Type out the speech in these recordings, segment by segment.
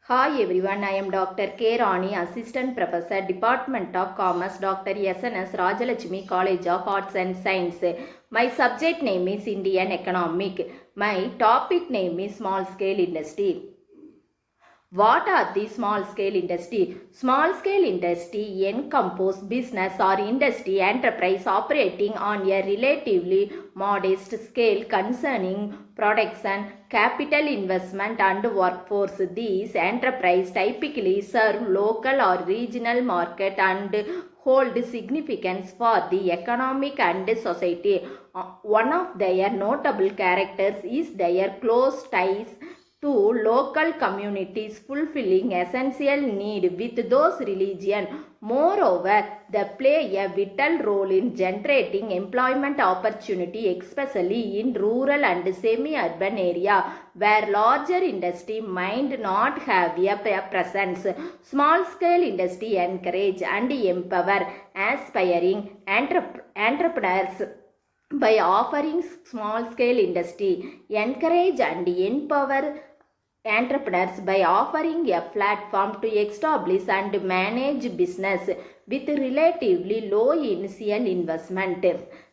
Hi everyone, I am Dr. K. Rani, Assistant Professor, Department of Commerce, Dr. SNS Rajalakshmi College of Arts and Science. My subject name is Indian Economic. My topic name is Small Scale Industry. What are the small scale industry? Small scale industry encompass business or industry enterprise operating on a relatively modest scale concerning production, capital investment and workforce. These enterprise typically serve local or regional market and hold significance for the economic and society. One of their notable characters is their close ties to local communities, fulfilling essential need with those religion. Moreover, they play a vital role in generating employment opportunity, especially in rural and semi-urban area where larger industry might not have a presence. Small-scale industry encourage and empower aspiring entrepreneurs by offering small-scale industry, encourage and empower entrepreneurs by offering a platform to establish and manage business with relatively low initial investment.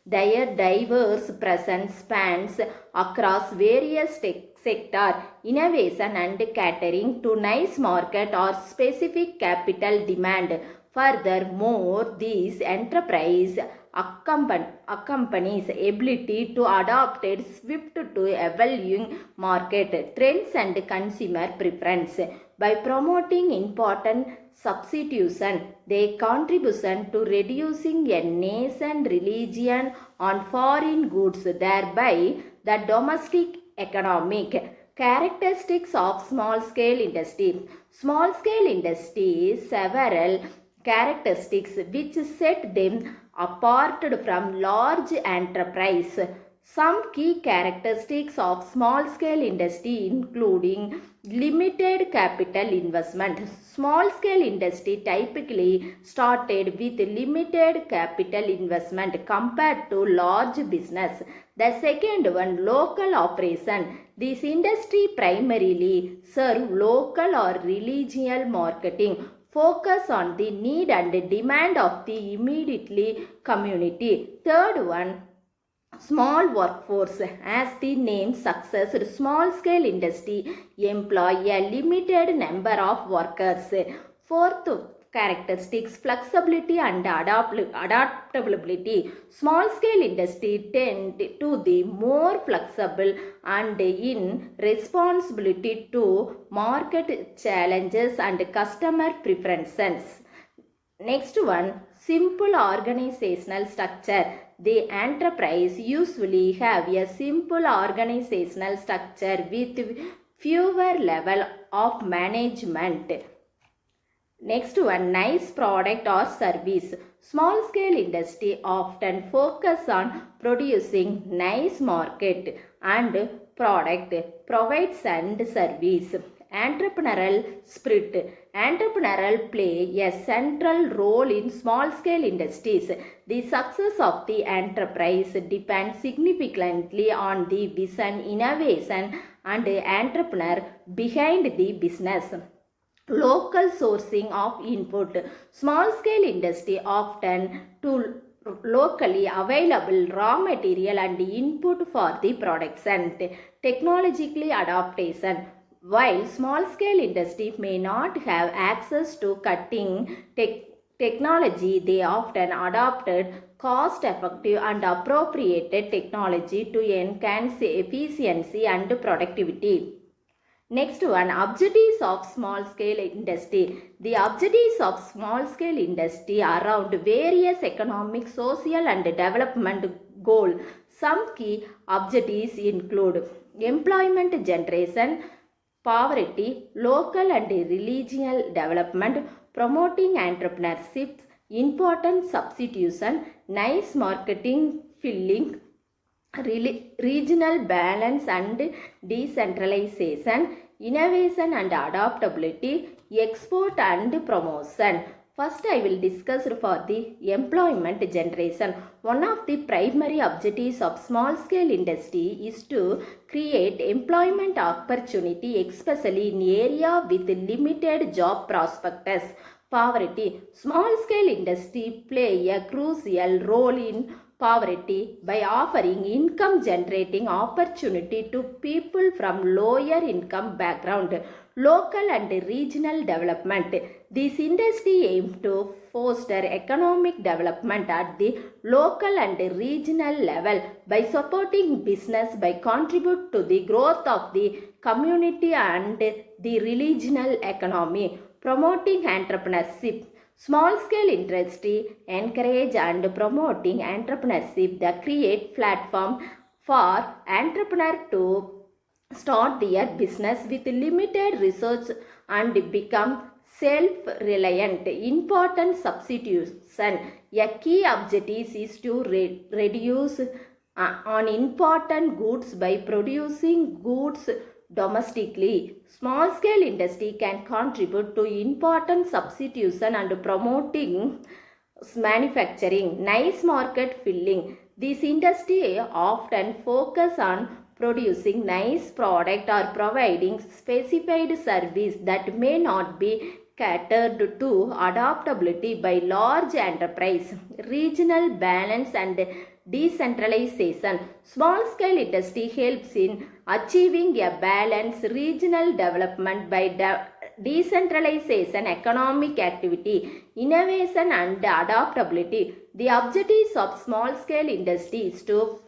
Their diverse presence spans across various sectors, innovation and catering to niche market or specific capital demand. Furthermore, these enterprise accompanies ability to adapt it swift to evolving market trends and consumer preference. By promoting important substitution, they contribution to reducing a nation reliance on foreign goods, thereby the domestic economic characteristics of small-scale industry. Small-scale industry is several characteristics which set them apart from large enterprise. Some key characteristics of small-scale industry including limited capital investment. Small-scale industry typically started with limited capital investment compared to large business. The second one, local operation. This industry primarily serve local or regional marketing, focus on the need and demand of the immediately community. Third one, small workforce. As the name suggests, small scale industry employ a limited number of workers. Fourth characteristics, flexibility and adaptability. Small scale industry tend to be more flexible and in responsibility to market challenges and customer preferences. Next one, simple organizational structure. The enterprise usually have a simple organizational structure with fewer level of management. Next one, nice product or service. Small scale industry often focus on producing nice market and product, provides and service. Entrepreneurial spirit. Entrepreneurial play a central role in small scale industries. The success of the enterprise depends significantly on the vision, innovation and entrepreneur behind the business. Local sourcing of input. Small scale industry often to locally available raw material and input for the production. Technologically adaptation. While small scale industry may not have access to cutting technology, they often adopted cost effective and appropriated technology to enhance efficiency and productivity. Next one, objectives of small scale industry. The objectives of small scale industry around various economic, social and development goals. Some key objectives include employment generation, poverty, local and regional development, promoting entrepreneurship, important substitution, nice marketing, filling, regional balance and decentralization, innovation and adaptability, export and promotion. First, I will discuss for the employment generation. One of the primary objectives of small-scale industry is to create employment opportunity, especially in area with limited job prospects. Poverty. Small-scale industry play a crucial role in poverty by offering income-generating opportunity to people from lower income background. Local and regional development. This industry aims to foster economic development at the local and regional level by supporting business by contribute to the growth of the community and the regional economy. Promoting entrepreneurship. Small-scale industry encourage and promoting entrepreneurship that create platform for entrepreneurs to start their business with limited resources and become self-reliant. Important substitution. A key objective is to reduce on important goods by producing goods domestically. Small-scale industry can contribute to important substitution and promoting manufacturing. Niche market filling. This industry often focus on producing nice product or providing specified service that may not be catered to adaptability by large enterprise. Regional balance and decentralization. Small scale industry helps in achieving a balanced regional development by decentralization, economic activity, innovation and adaptability. The objectives of small scale industry is to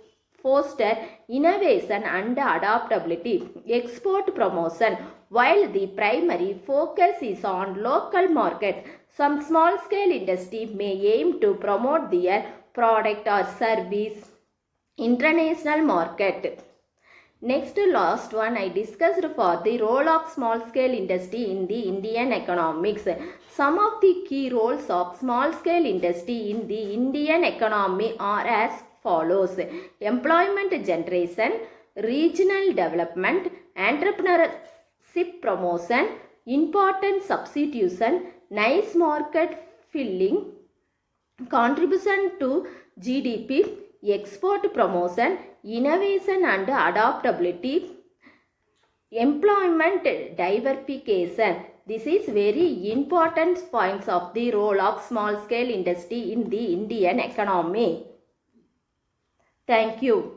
foster innovation and adaptability. Export promotion. While the primary focus is on local market, some small scale industry may aim to promote their product or service international market. Next, last one I discussed for the role of small scale industry in the Indian economics. Some of the key roles of small scale industry in the Indian economy are as follows. Employment generation, regional development, entrepreneurship promotion, important substitution, nice market filling, contribution to GDP, export promotion, innovation and adaptability, employment diversification. This is very important points of the role of small scale industry in the Indian economy. Thank you.